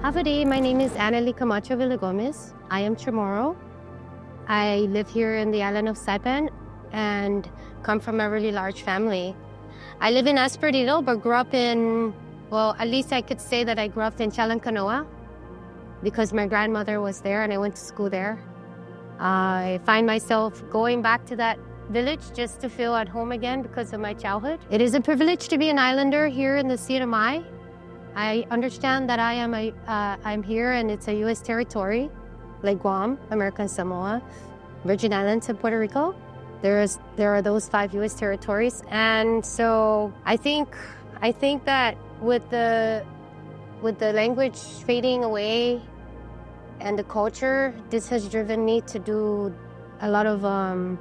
Howdy, my name is Analee Villagomez. I am Chamorro. I live here in the island of Saipan and come from a really large family. I live in Esperito, but grew up in, well, at least I could say that I grew up in Chalancanoa because my grandmother was there and I went to school there. I find myself going back to that village just to feel at home again because of my childhood. It is a privilege to be an islander here in the CNMI. I understand that I'm here and it's a U.S. territory, like Guam, American Samoa, Virgin Islands, and Puerto Rico. There are those 5 U.S. territories, and so I think that with the language fading away and the culture, this has driven me to do a lot of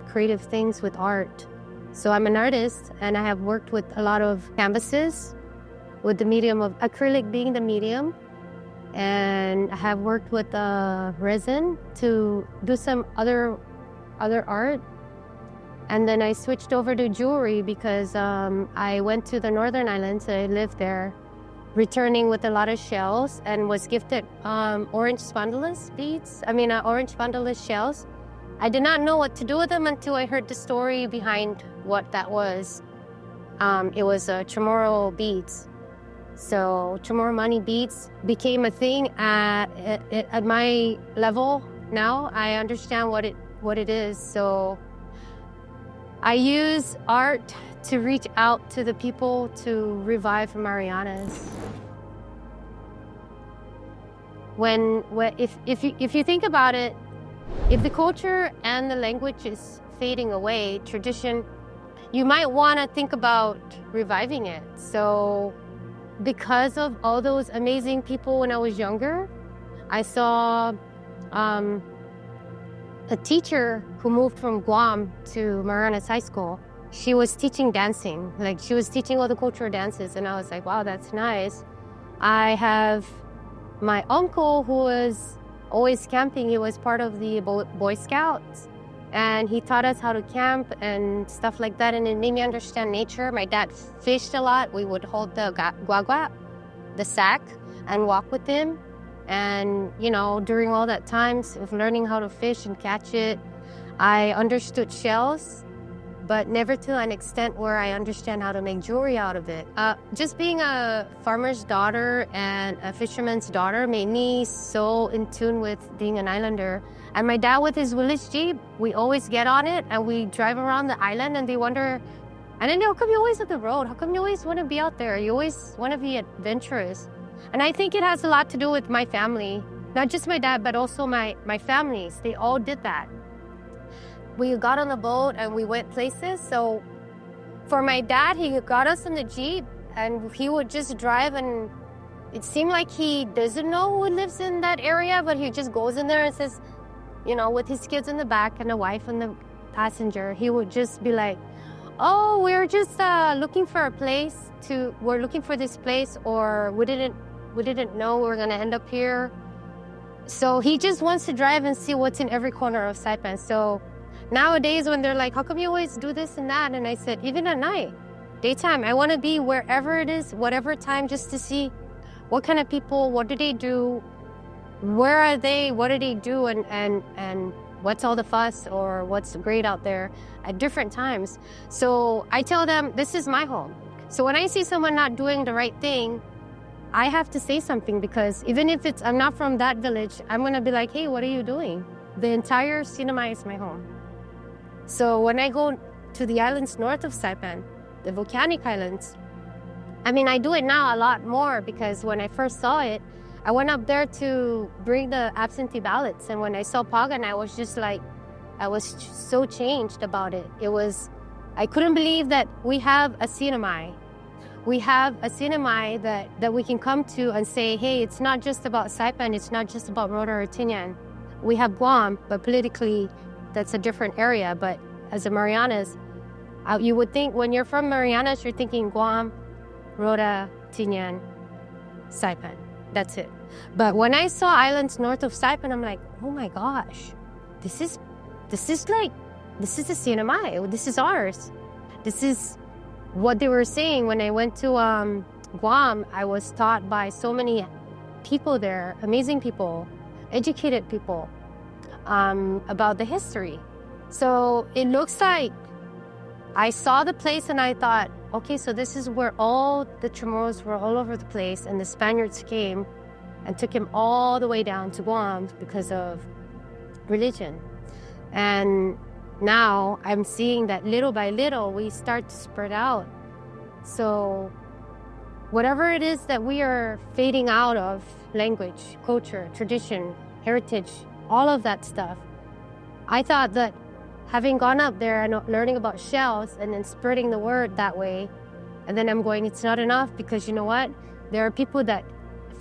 creative things with art. So I'm an artist, and I have worked with a lot of canvases, with the medium of acrylic being the medium. And I have worked with resin to do some other art. And then I switched over to jewelry because I went to the Northern Islands, I lived there, returning with a lot of shells and was gifted orange spondylus shells. I did not know what to do with them until I heard the story behind what that was. It was Chamorro beads. So Chamorro money beads became a thing at my level now. I understand what it is. So I use art to reach out to the people to revive Marianas. If you think about it, if the culture and the language is fading away, tradition, you might want to think about reviving it. So because of all those amazing people when I was younger, I saw a teacher who moved from Guam to Marianas High School. She was teaching dancing, like she was teaching all the cultural dances, and I was like, wow, that's nice. I have my uncle who was always camping. He was part of the Boy Scouts, and he taught us how to camp and stuff like that, and it made me understand nature. My dad fished a lot. We would hold the guagua, the sack, and walk with him. And, during all that times of learning how to fish and catch it, I understood shells, but never to an extent where I understand how to make jewelry out of it. Just being a farmer's daughter and a fisherman's daughter made me so in tune with being an islander. And my dad with his village Jeep, we always get on it and we drive around the island and they wonder, and then how come you always at the road? How come you always want to be out there? You always want to be adventurous. And I think it has a lot to do with my family, not just my dad, but also my families. They all did that. We got on the boat and we went places. So for my dad, he got us in the Jeep and he would just drive, and it seemed like he doesn't know who lives in that area, but he just goes in there and says, with his kids in the back and the wife and the passenger, he would just be like, oh, we're just looking for a place we're looking for this place, or we didn't know we were gonna end up here. So he just wants to drive and see what's in every corner of Saipan. So nowadays when they're like, how come you always do this and that? And I said, even at night, daytime, I wanna be wherever it is, whatever time, just to see what kind of people, what do they do, where are they, what do they do, and what's all the fuss or what's great out there at different times. So I tell them, this is my home. So when I see someone not doing the right thing, I have to say something, because even if I'm not from that village, I'm gonna be like, hey, what are you doing? The entire CNMI is my home. So when I go to the islands north of Saipan, the volcanic islands, I do it now a lot more, because when I first saw it, I went up there to bring the absentee ballots. And when I saw Pagan, I was just like, I was so changed about it. I couldn't believe that we have a CNMI. We have a CNMI that we can come to and say, hey, it's not just about Saipan, it's not just about Rota or Tinian. We have Guam, but politically, that's a different area. But as a Marianas, you would think when you're from Marianas, you're thinking Guam, Rota, Tinian, Saipan. That's it. But when I saw islands north of Saipan, I'm like, oh my gosh, this is the CNMI. This is ours. This is what they were saying. When I went to Guam, I was taught by so many people there, amazing people, educated people, about the history. So it looks like I saw the place and I thought, okay, so this is where all the Chamorros were all over the place, and the Spaniards came and took him all the way down to Guam because of religion. And now I'm seeing that little by little we start to spread out. So whatever it is that we are fading out of, language, culture, tradition, heritage, all of that stuff, I thought that having gone up there and learning about shells and then spreading the word that way, and then I'm going, it's not enough, because you know what? There are people that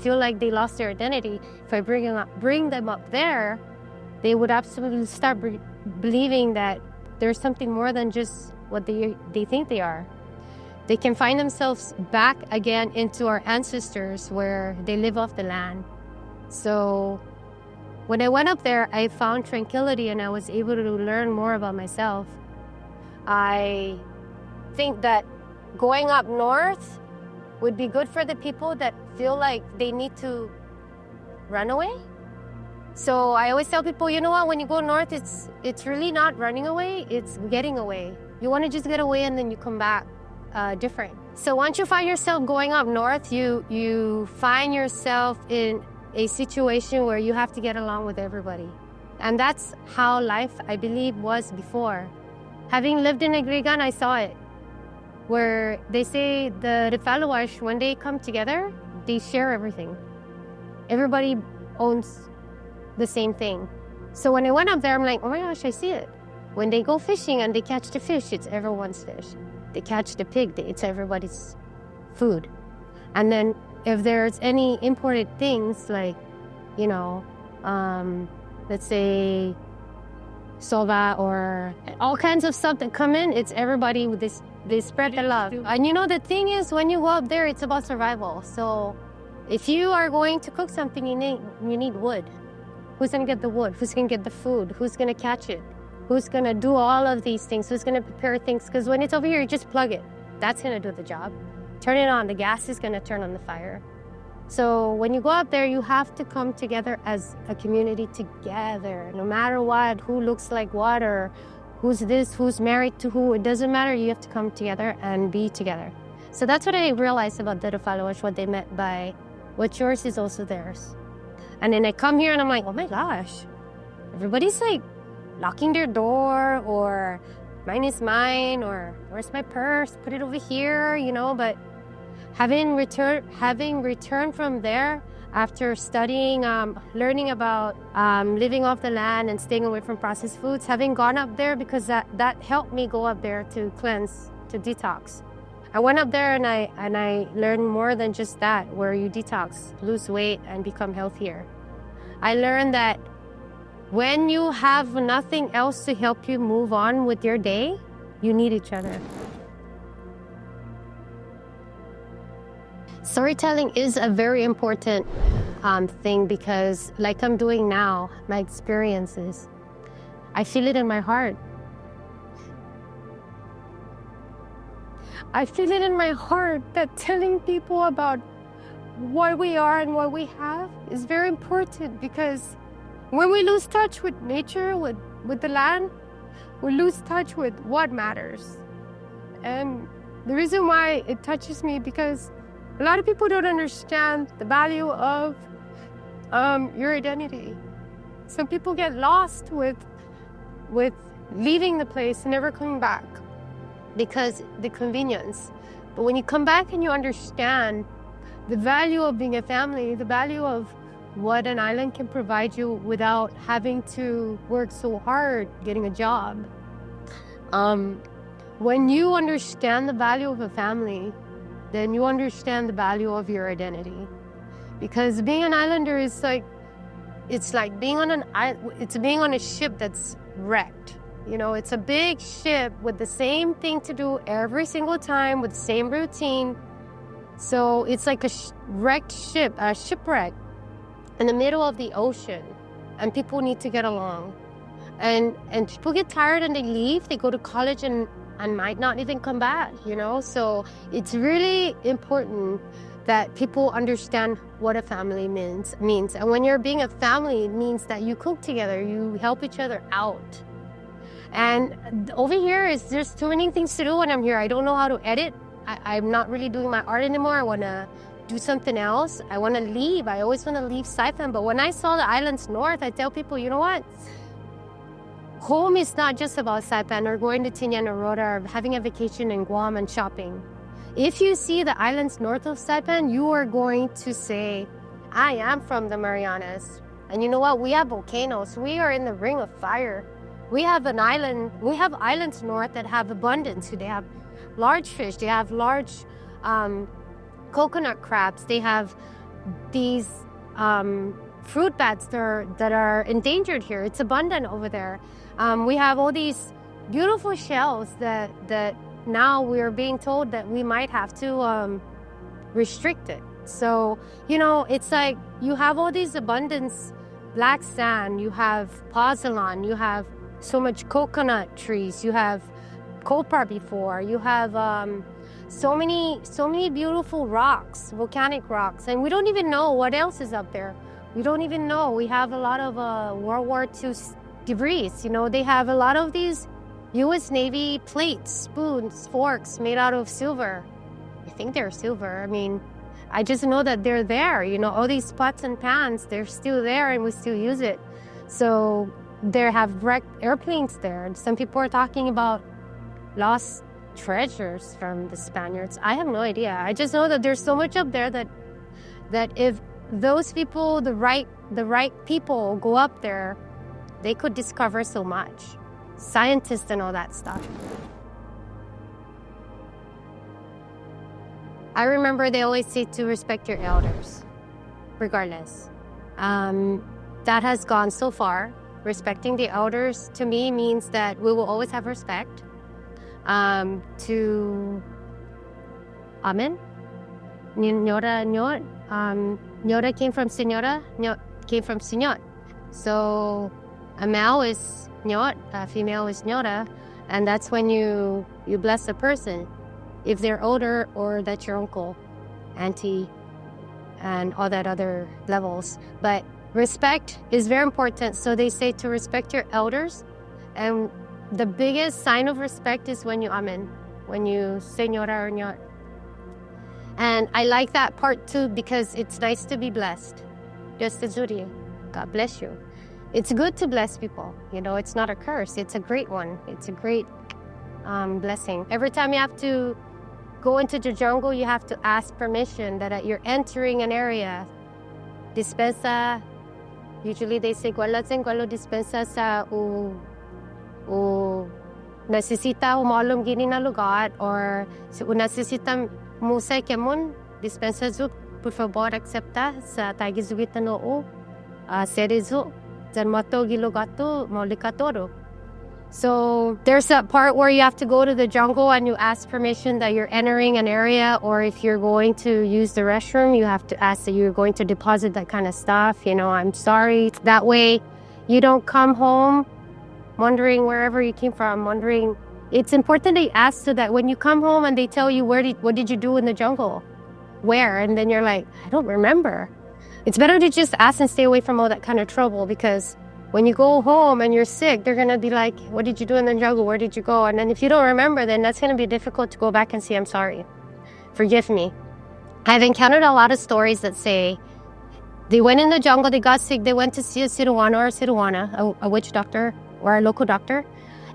feel like they lost their identity. If I bring them up there, they would absolutely start believing that there's something more than just what they think they are. They can find themselves back again into our ancestors where they live off the land. So when I went up there, I found tranquility and I was able to learn more about myself. I think that going up north would be good for the people that feel like they need to run away. So I always tell people, you know what, when you go north, it's really not running away, it's getting away. You want to just get away and then you come back different. So once you find yourself going up north, you find yourself in a situation where you have to get along with everybody. And that's how life, I believe, was before. Having lived in Agrigan, I saw it, where they say the Villagomez, when they come together, they share everything. Everybody owns the same thing. So when I went up there, I'm like, oh my gosh, I see it. When they go fishing and they catch the fish, it's everyone's fish. They catch the pig, it's everybody's food. And then if there's any imported things like, you know, let's say soba or all kinds of stuff that come in, it's everybody with this, they spread the love. And you know, the thing is, when you go up there, it's about survival. So if you are going to cook something, you need wood. Who's gonna get the wood? Who's gonna get the food? Who's gonna catch it? Who's gonna do all of these things? Who's gonna prepare things? Because when it's over here, you just plug it. That's gonna do the job. Turn it on, the gas is gonna turn on the fire. So when you go up there, you have to come together as a community together, no matter what, who looks like what, or who's this, who's married to who, it doesn't matter, you have to come together and be together. So that's what I realized about the Villagomez, what they meant by what's yours is also theirs. And then I come here and I'm like, oh my gosh, everybody's like locking their door, or mine is mine, or where's my purse, put it over here, you know. But having returned from there after studying, learning about living off the land and staying away from processed foods, having gone up there, because that helped me go up there to cleanse, to detox. I went up there and I learned more than just that, where you detox, lose weight, and become healthier. I learned that when you have nothing else to help you move on with your day, you need each other. Storytelling is a very important thing, because like I'm doing now, my experiences, I feel it in my heart. I feel it in my heart that telling people about what we are and what we have is very important, because when we lose touch with nature, with the land, we lose touch with what matters. And the reason why it touches me, because a lot of people don't understand the value of your identity. Some people get lost with leaving the place and never coming back because the convenience. But when you come back and you understand the value of being a family, the value of what an island can provide you without having to work so hard getting a job. When you understand the value of a family, then you understand the value of your identity. Because being an islander is like, it's like being on being on a ship that's wrecked. You know, it's a big ship with the same thing to do every single time, with the same routine. So it's like a wrecked ship, a shipwreck in the middle of the ocean, and people need to get along. And people get tired and they leave, they go to college and might not even come back, you know? So it's really important that people understand what a family means. And when you're being a family, it means that you cook together, you help each other out. And over here, there's too many things to do when I'm here. I don't know how to edit. I'm not really doing my art anymore. I want to do something else. I want to leave. I always want to leave Saipan. But when I saw the islands north, I tell people, you know what? Home is not just about Saipan or going to Tinian Aurora or having a vacation in Guam and shopping. If you see the islands north of Saipan, you are going to say, I am from the Marianas. And you know what? We have volcanoes. We are in the ring of fire. We have islands north that have abundance. They have large fish. They have large coconut crabs. They have these fruit bats that are endangered here. It's abundant over there. We have all these beautiful shells that now we're being told that we might have to restrict it. So, it's like you have all these abundance, black sand, you have pozzolan, you have so much coconut trees, you have copra before, you have so many beautiful rocks, volcanic rocks, and we don't even know what else is up there. We don't even know. We have a lot of World War II debris. They have a lot of these U.S. Navy plates, spoons, forks made out of silver. I think they're silver. I just know that they're there. All these pots and pans, they're still there and we still use it. So there have wrecked airplanes there. And some people are talking about lost treasures from the Spaniards. I have no idea. I just know that there's so much up there that if those people, the right people go up there, they could discover so much. Scientists and all that stuff. I remember they always say to respect your elders, regardless. That has gone so far. Respecting the elders to me means that we will always have respect. To Amen. Nyora nyot. Nyora came from Senora. Nyot came from Sinyot. So a male is nyot, a female is nyora, and that's when you bless a person. If they're older or that's your uncle, auntie, and all that other levels. But respect is very important. So they say to respect your elders. And the biggest sign of respect is when you amen, when you señora or ñot. And I like that part too because it's nice to be blessed. Dios te zuri. God bless you. It's good to bless people. It's not a curse. It's a great one. It's a great blessing. Every time you have to go into the jungle, you have to ask permission that you're entering an area. Dispensa, usually they say, "Guala dispensa sa necesita umalum gini na lugar," or necesita musa kemun dispensa zuk, por favor acepta sa tagizugit na noo, serizu, zanmato gilogato molikatoro. So there's that part where you have to go to the jungle and you ask permission that you're entering an area, or if you're going to use the restroom, you have to ask that you're going to deposit that kind of stuff. I'm sorry. That way you don't come home wondering wherever you came from, wondering. It's important that you ask so that when you come home and they tell you what did you do in the jungle, where, and then you're like, I don't remember. It's better to just ask and stay away from all that kind of trouble, because when you go home and you're sick, they're going to be like, what did you do in the jungle? Where did you go? And then if you don't remember, then that's going to be difficult to go back and say, I'm sorry. Forgive me. I've encountered a lot of stories that say they went in the jungle, they got sick, they went to see a Siruana or a Siruana, a witch doctor or a local doctor.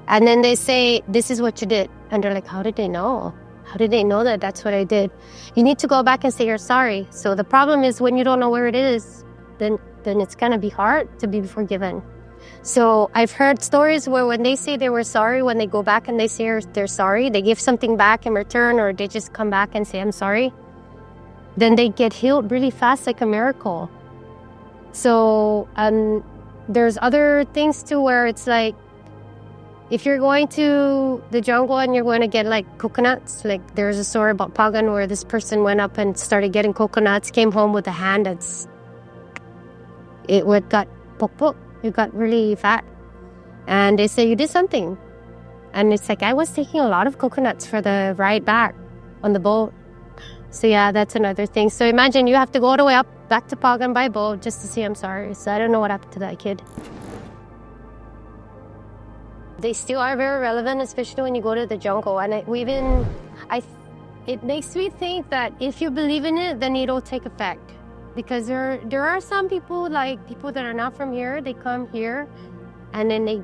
And then they say, this is what you did. And they're like, how did they know? How did they know that that's what I did? You need to go back and say you're sorry. So the problem is when you don't know where it is, then it's going to be hard to be forgiven. So I've heard stories where when they say they were sorry, when they go back and they say they're sorry, they give something back in return, or they just come back and say, I'm sorry. Then they get healed really fast, like a miracle. So there's other things too where it's like, if you're going to the jungle and you're going to get like coconuts, like there's a story about Pagan where this person went up and started getting coconuts, came home with a hand it got pok, it got really fat. And they say, you did something. And it's like, I was taking a lot of coconuts for the ride back on the boat. So yeah, that's another thing. So imagine you have to go all the way up back to Pagan by boat just to say I'm sorry. So I don't know what happened to that kid. They still are very relevant, especially when you go to the jungle. And it makes me think that if you believe in it, then it'll take effect. Because there are some people, like people that are not from here, they come here and then they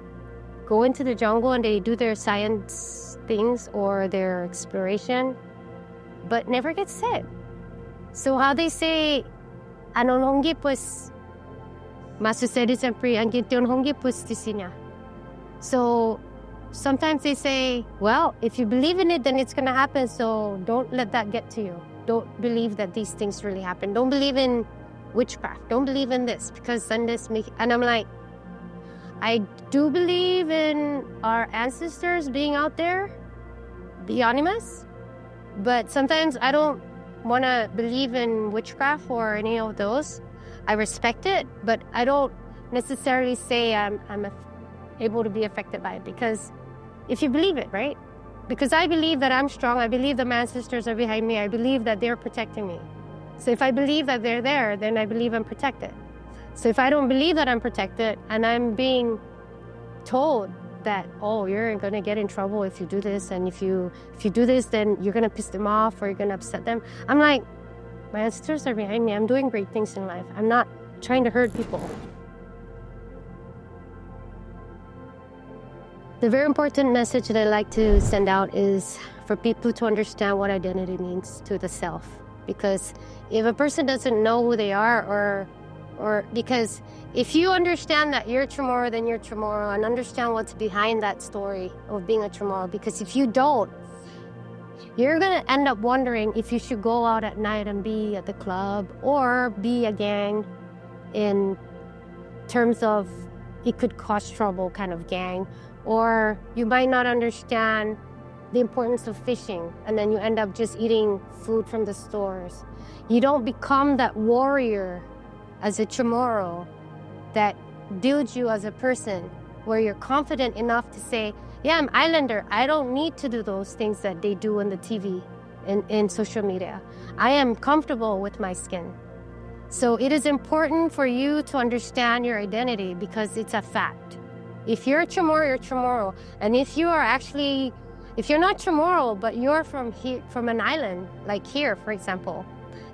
go into the jungle and they do their science things or their exploration, but never get sick. So how they say, ano hongi pues masucede sempre ang gintion hongi pues tisinya. So sometimes they say, well, if you believe in it, then it's going to happen. So don't let that get to you. Don't believe that these things really happen. Don't believe in witchcraft. Don't believe in this because then and I'm like, I do believe in our ancestors being out there, the animas, but sometimes I don't want to believe in witchcraft or any of those. I respect it, but I don't necessarily say I'm able to be affected by it, because if you believe it, right? Because I believe that I'm strong. I believe that my ancestors are behind me. I believe that they're protecting me. So if I believe that they're there, then I believe I'm protected. So if I don't believe that I'm protected and I'm being told that, oh, you're going to get in trouble if you do this, and if you do this, then you're going to piss them off or you're going to upset them. I'm like, my ancestors are behind me. I'm doing great things in life. I'm not trying to hurt people. The very important message that I like to send out is for people to understand what identity means to the self. Because if a person doesn't know who they are, or because if you understand that you're Chamorro, then you're Chamorro, and understand what's behind that story of being a Chamorro. Because if you don't, you're going to end up wondering if you should go out at night and be at the club or be a gang in terms of it could cause trouble kind of gang. Or you might not understand the importance of fishing, and then you end up just eating food from the stores. You don't become that warrior as a Chamorro that builds you as a person, where you're confident enough to say, yeah, I'm islander. I don't need to do those things that they do on the TV and in social media. I am comfortable with my skin. So it is important for you to understand your identity, because it's a fact. If you're a Chamorro, you're Chamorro. And if you're not Chamorro, but you're from an island, like here, for example,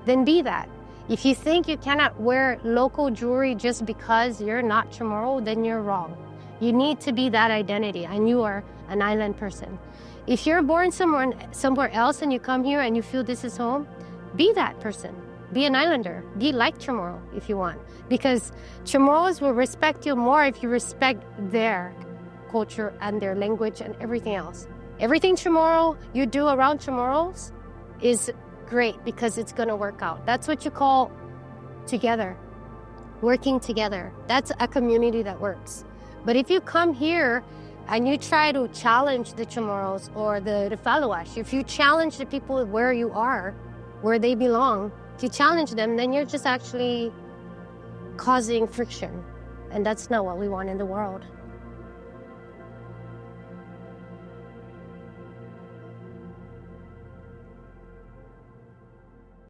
then be that. If you think you cannot wear local jewelry just because you're not Chamorro, then you're wrong. You need to be that identity, and you are an island person. If you're born somewhere else and you come here and you feel this is home, be that person. Be an islander. Be like Chamorro if you want. Because Chamorros will respect you more if you respect their culture and their language and everything else. Everything Chamorro you do around Chamorros is great, because it's going to work out. That's what you call together, working together. That's a community that works. But if you come here and you try to challenge the Chamorros or the Falawash, if you challenge the people where you are, where they belong, if you challenge them, then you're just actually causing friction. And that's not what we want in the world.